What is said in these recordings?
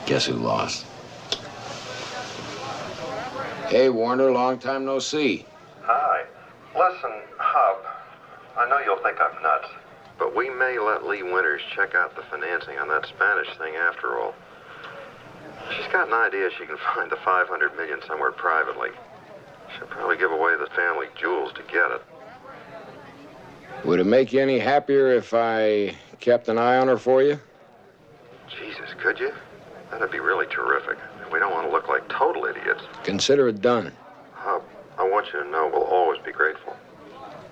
Guess who lost? Hey, Warner, long time no see. Hi. Listen, Hub, I know you'll think I'm nuts, but we may let Lee Winters check out the financing on that Spanish thing after all. She's got an idea she can find the $500 million somewhere privately. She'll probably give away the family jewels to get it. Would it make you any happier if I kept an eye on her for you? Jesus, could you? That'd be really terrific. We don't want to look like total idiots. Consider it done. Hub, I want you to know we'll always be grateful.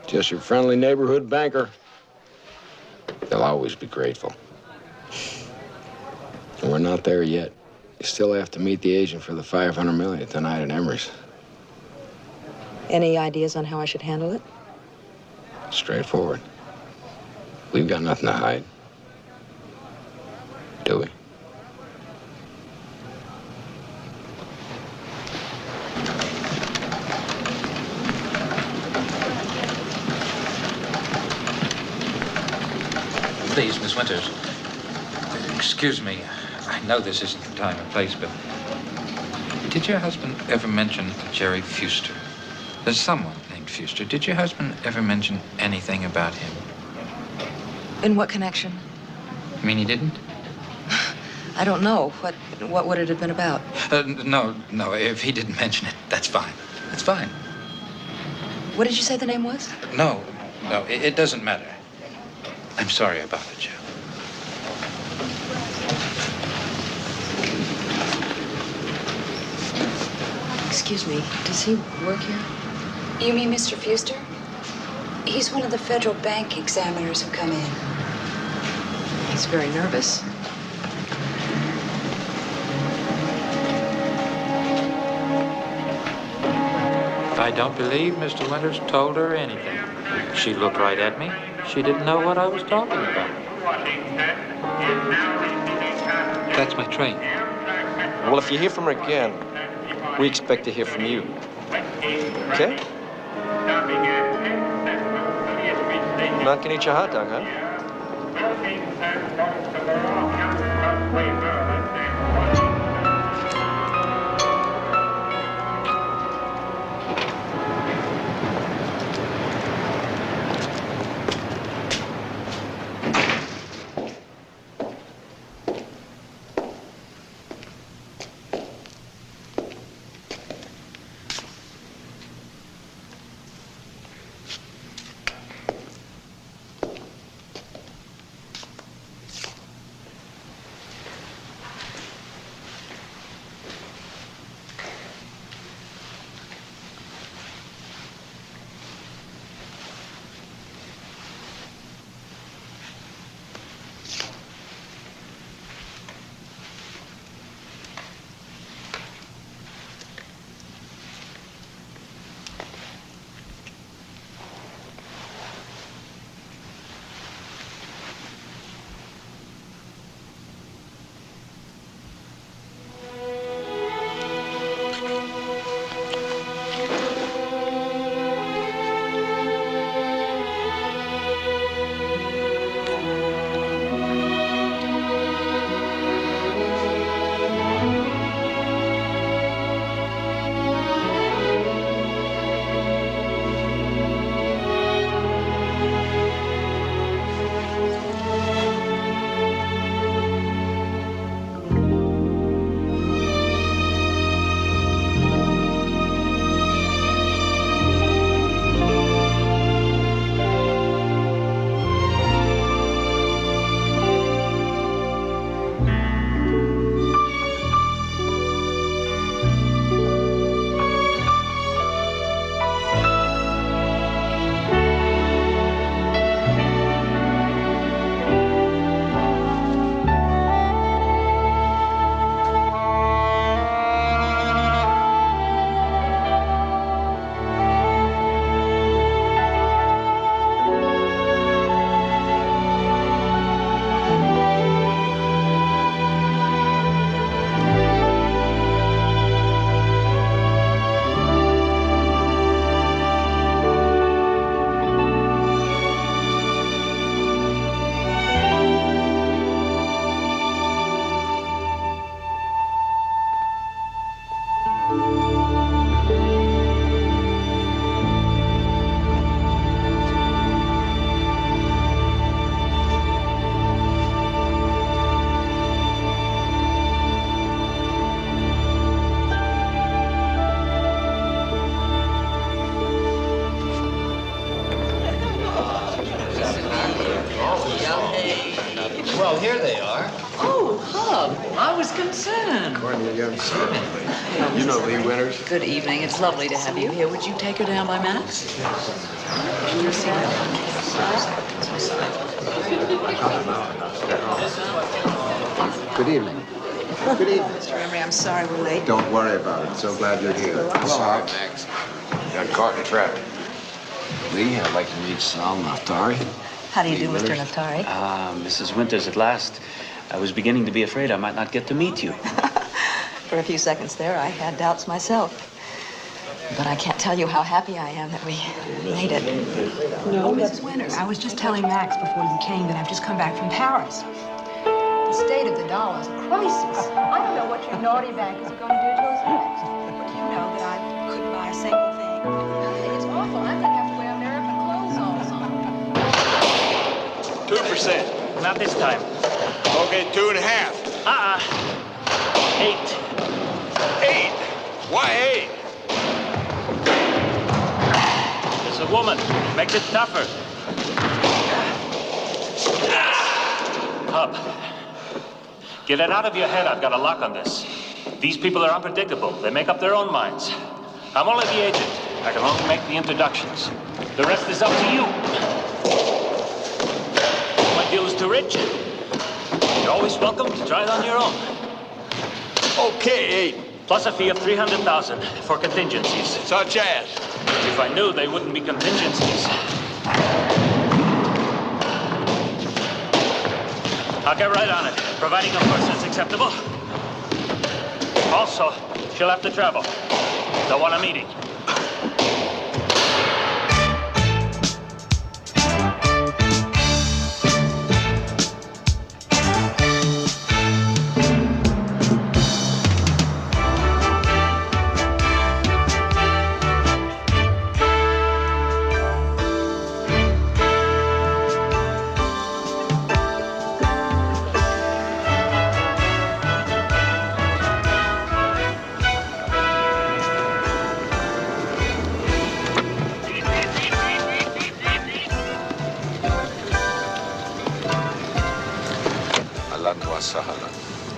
Just your friendly neighborhood banker. They'll always be grateful. And we're not there yet. You still have to meet the agent for the $500 million tonight at Emery's. Any ideas on how I should handle it? Straightforward. We've got nothing to hide. Do we? Please, Miss Winters. Excuse me. I know this isn't the time and place, but did your husband ever mention Jerry Fuster? There's someone named Fuster. Did your husband ever mention anything about him? In what connection? You mean he didn't? I don't know. What would it have been about? No. If he didn't mention it, that's fine. That's fine. What did you say the name was? No, it doesn't matter. I'm sorry about it, Joe. Excuse me, does he work here? You mean Mr. Fuster? He's one of the federal bank examiners who come in. He's very nervous. I don't believe Mr. Winters told her anything. She looked right at me. She didn't know what I was talking about. That's my train. Well, if you hear from her again, we expect to hear from you. Okay? Not gonna eat your hot dog, huh? I was concerned. According to your young son. You know Lee Winters. Good evening. It's lovely to have you here. Would you take her down by Max? Good evening. Good evening. Mr. Emery, I'm sorry we're late. Don't worry about it. So glad you're here. Hello, Max. Got caught in traffic. Lee, I'd like to meet Sal Naftari. How do you do, Mr. Naftari? Mrs. Winters, at last. I was beginning to be afraid I might not get to meet you. For a few seconds there, I had doubts myself. But I can't tell you how happy I am that we made it. No, Mrs. Winters, I was just telling Max before you came that I've just come back from Paris. The state of the dollar is a crisis. I don't know what your naughty bankers are going to do to us next. But you know that I couldn't buy a single thing. It's awful. I think I have to wear American clothes all the time. 2%. Not this time. Okay, 2.5. 8. 8. Why 8? It's a woman. Makes it tougher. Hub. Get it out of your head. I've got a lock on this. These people are unpredictable. They make up their own minds. I'm only the agent. I can only make the introductions. The rest is up to you. My deal is too rich. You're always welcome to try it on your own. Okay, 8. Plus a fee of $300,000 for contingencies. Such as? If I knew they wouldn't be contingencies. I'll get right on it, providing, of course, it's acceptable. Also, she'll have to travel. They'll want a meeting.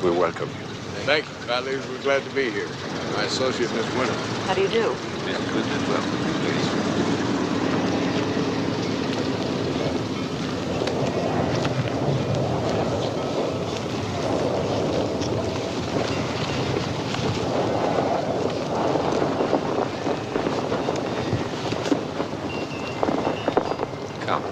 We welcome you. Thank you, colleagues. We're glad to be here. My associate, Miss Winters. How do you do? Miss Winters, welcome, please. Come.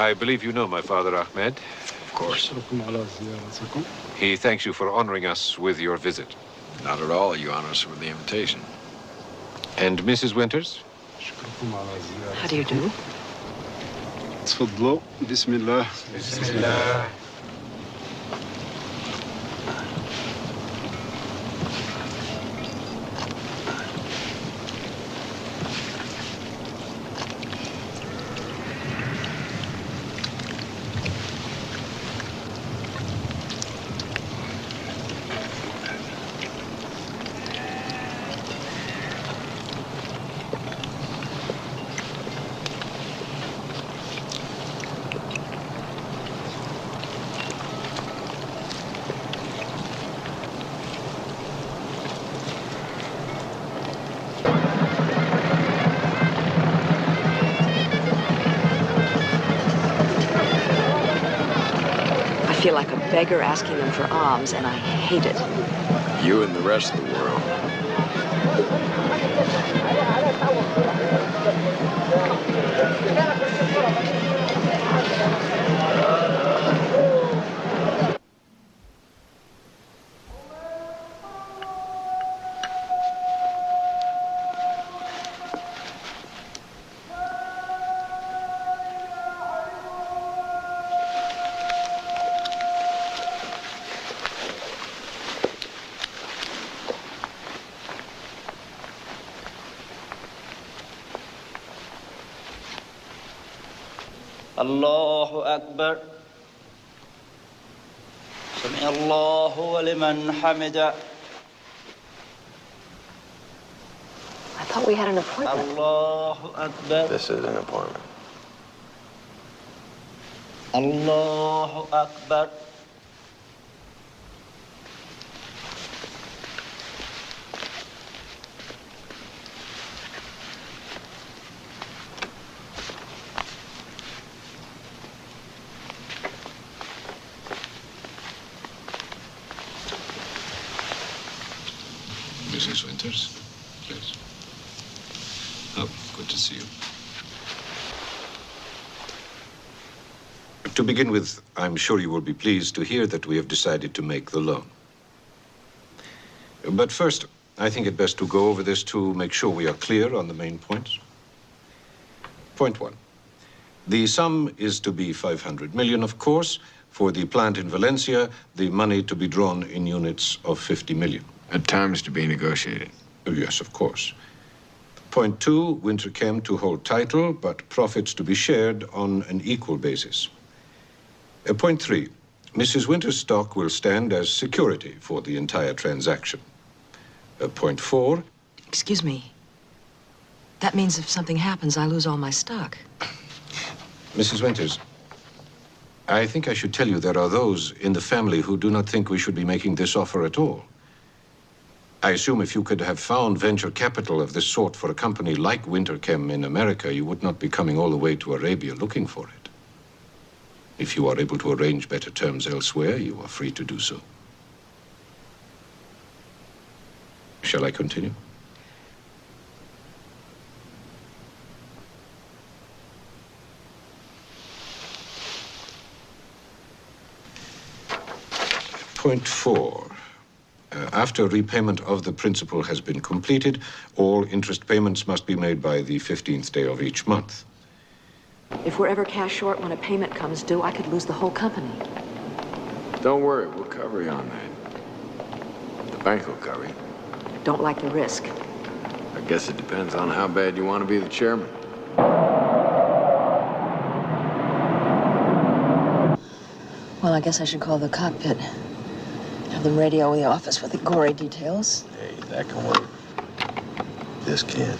I believe you know my father, Ahmed. Of course. He thanks you for honoring us with your visit. Not at all. You honor us with the invitation. And Mrs. Winters? How do you do? تفضلوا بسم الله. بسم الله. I feel like a beggar asking them for alms, and I hate it. You and the rest of the world. الله أكبر سمع الله ولمن حمده. I thought we had an appointment. Allahu Akbar. This is an appointment. Allahu Akbar. Mrs. Winters, please. Oh, good to see you. To begin with, I'm sure you will be pleased to hear that we have decided to make the loan. But first, I think it best to go over this to make sure we are clear on the main points. Point one. The sum is to be 500 million, of course. For the plant in Valencia, the money to be drawn in units of 50 million. At times to be negotiated. Oh, yes, of course. Point two, Winterchem to hold title, but profits to be shared on an equal basis. Point three, Mrs. Winter's stock will stand as security for the entire transaction. Point four. Excuse me. That means if something happens, I lose all my stock. Mrs. Winters, I think I should tell you there are those in the family who do not think we should be making this offer at all. I assume if you could have found venture capital of this sort for a company like Winterchem in America, you would not be coming all the way to Arabia looking for it. If you are able to arrange better terms elsewhere, you are free to do so. Shall I continue? Point four. After repayment of the principal has been completed, all interest payments must be made by the 15th day of each month. If we're ever cash short when a payment comes due, I could lose the whole company. Don't worry, we'll cover you on that. The bank will cover you. I don't like the risk. I guess it depends on how bad you want to be the chairman. Well, I guess I should call the cockpit. Have them radio the office with the gory details. Hey, that can work. This can't.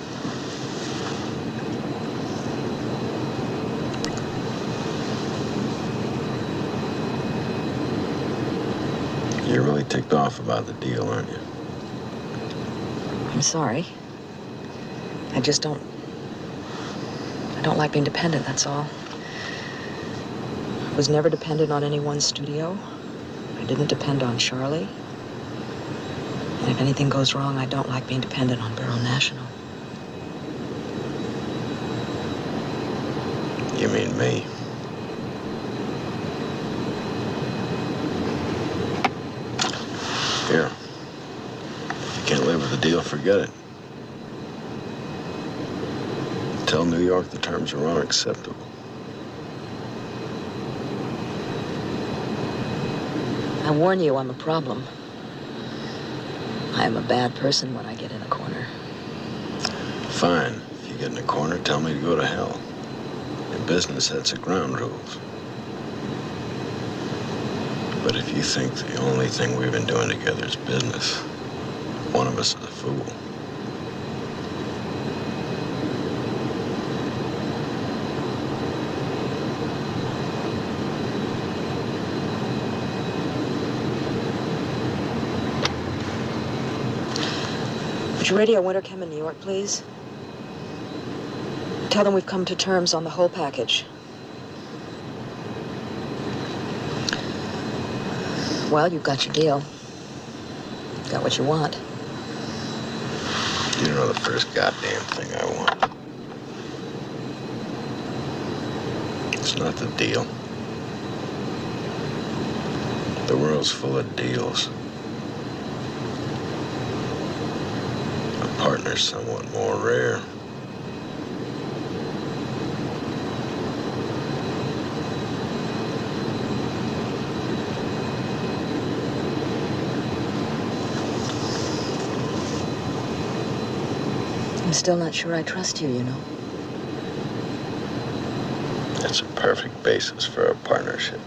You're really ticked off about the deal, aren't you? I'm sorry. I don't like being dependent, that's all. I was never dependent on any one studio. I didn't depend on Charlie. And if anything goes wrong, I don't like being dependent on Barrow National. You mean me? Here. If you can't live with the deal, forget it. Tell New York the terms are unacceptable. I warn you, I'm a problem. I am a bad person when I get in a corner. Fine. If you get in a corner, tell me to go to hell. In business, that's the ground rules. But if you think the only thing we've been doing together is business, one of us is a fool. Would you radio Winterchem in New York, please? Tell them we've come to terms on the whole package. Well, you've got your deal. Got what you want. You know the first goddamn thing I want. It's not the deal. The world's full of deals. A partner's somewhat more rare. I'm still not sure I trust you, you know. That's a perfect basis for a partnership.